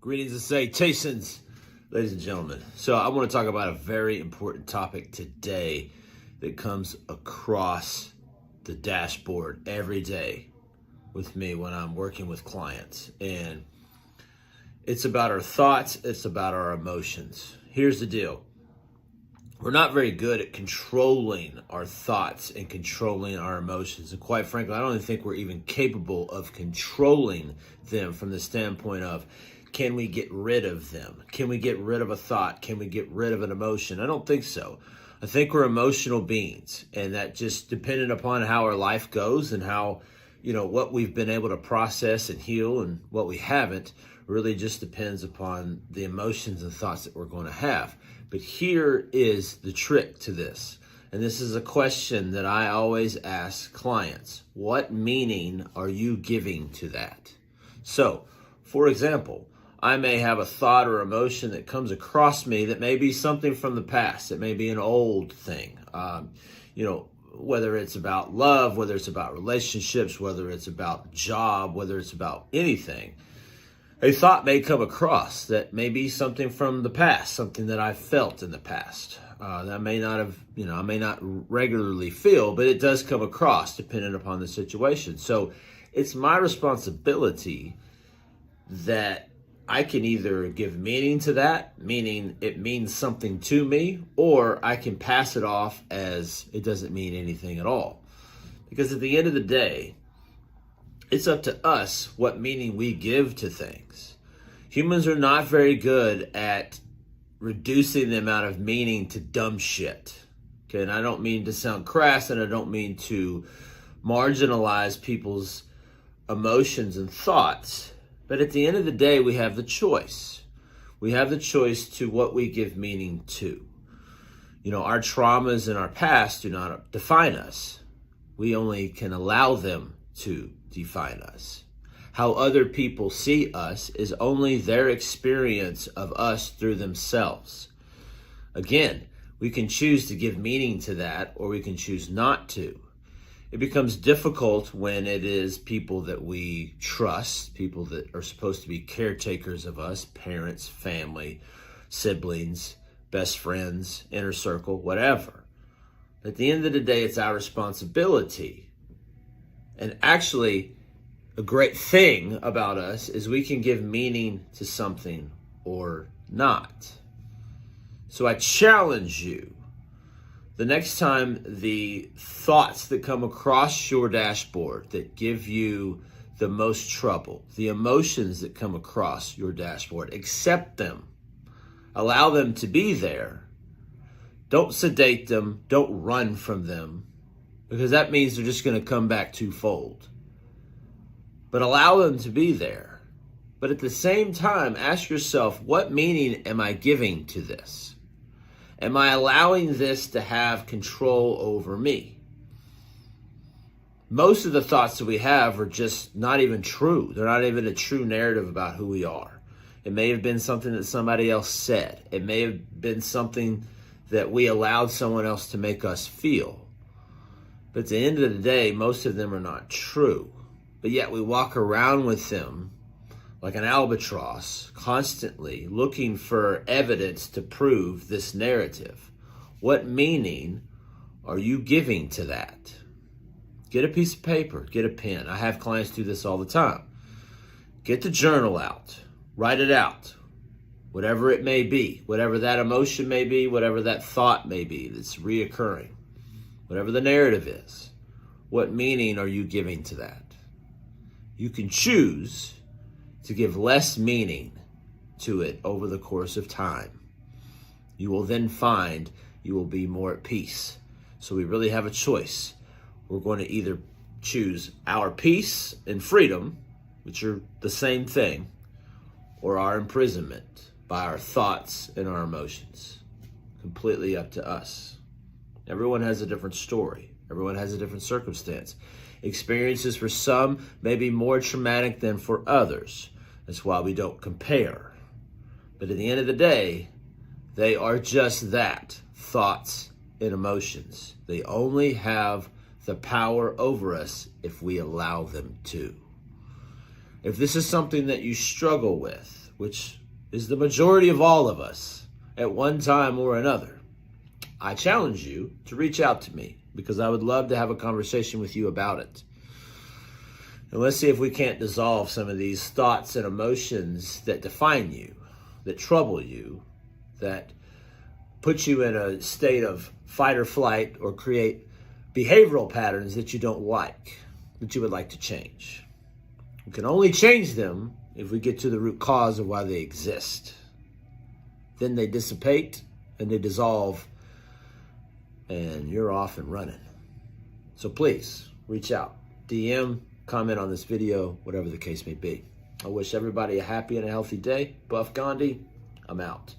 Greetings and salutations, ladies and gentlemen. So I want to talk about a very important topic today that comes across the dashboard every day with me when I'm working with clients. And it's about our thoughts, it's about our emotions. Here's the deal. We're not very good at controlling our thoughts and controlling our emotions. And quite frankly, I don't even think we're even capable of controlling them from the standpoint of, can we get rid of them? Can we get rid of a thought? Can we get rid of an emotion? I don't think so. I think we're emotional beings, and that just depending upon how our life goes and how, what we've been able to process and heal and what we haven't really just depends upon the emotions and thoughts that we're going to have. But here is the trick to this. And this is a question that I always ask clients. What meaning are you giving to that? So, for example, I may have a thought or emotion that comes across me that may be something from the past. It may be an old thing. Whether it's about love, whether it's about relationships, whether it's about job, whether it's about anything. A thought may come across that may be something from the past, something that I felt in the past. That may not have, I may not regularly feel, but it does come across depending upon the situation. So it's my responsibility that I can either give meaning to that, meaning it means something to me, or I can pass it off as it doesn't mean anything at all. Because at the end of the day, it's up to us what meaning we give to things. Humans are not very good at reducing the amount of meaning to dumb shit. Okay, and I don't mean to sound crass, and I don't mean to marginalize people's emotions and thoughts. But at the end of the day, we have the choice. We have the choice to what we give meaning to. Our traumas in our past do not define us. We only can allow them to define us. How other people see us is only their experience of us through themselves. Again, we can choose to give meaning to that, or we can choose not to. It becomes difficult when it is people that we trust, people that are supposed to be caretakers of us, parents, family, siblings, best friends, inner circle, whatever. At the end of the day, it's our responsibility. And actually, a great thing about us is we can give meaning to something or not. So I challenge you. The next time the thoughts that come across your dashboard that give you the most trouble, the emotions that come across your dashboard, accept them. Allow them to be there. Don't sedate them. Don't run from them, because that means they're just going to come back twofold. But allow them to be there. But at the same time, ask yourself, what meaning am I giving to this? Am I allowing this to have control over me? Most of the thoughts that we have are just not even true. They're not even a true narrative about who we are. It may have been something that somebody else said. It may have been something that we allowed someone else to make us feel. But at the end of the day, most of them are not true. But yet we walk around with them like an albatross, constantly looking for evidence to prove this narrative. What meaning are you giving to that? Get a piece of paper, get a pen. I have clients do this all the time. Get the journal out, write it out, whatever it may be, whatever that emotion may be, whatever that thought may be that's reoccurring, whatever the narrative is. What meaning are you giving to that? You can choose to give less meaning to it over the course of time. You will then find you will be more at peace. So we really have a choice. We're going to either choose our peace and freedom, which are the same thing, or our imprisonment by our thoughts and our emotions. Completely up to us. Everyone has a different story. Everyone has a different circumstance. Experiences for some may be more traumatic than for others. That's why we don't compare. But at the end of the day, they are just that, thoughts and emotions. They only have the power over us if we allow them to. If this is something that you struggle with, which is the majority of all of us at one time or another, I challenge you to reach out to me because I would love to have a conversation with you about it. And let's see if we can't dissolve some of these thoughts and emotions that define you, that trouble you, that put you in a state of fight or flight or create behavioral patterns that you don't like, that you would like to change. We can only change them if we get to the root cause of why they exist. Then they dissipate and they dissolve and you're off and running. So please reach out, DM, comment on this video, whatever the case may be. I wish everybody a happy and a healthy day. Buff Gandhi, I'm out.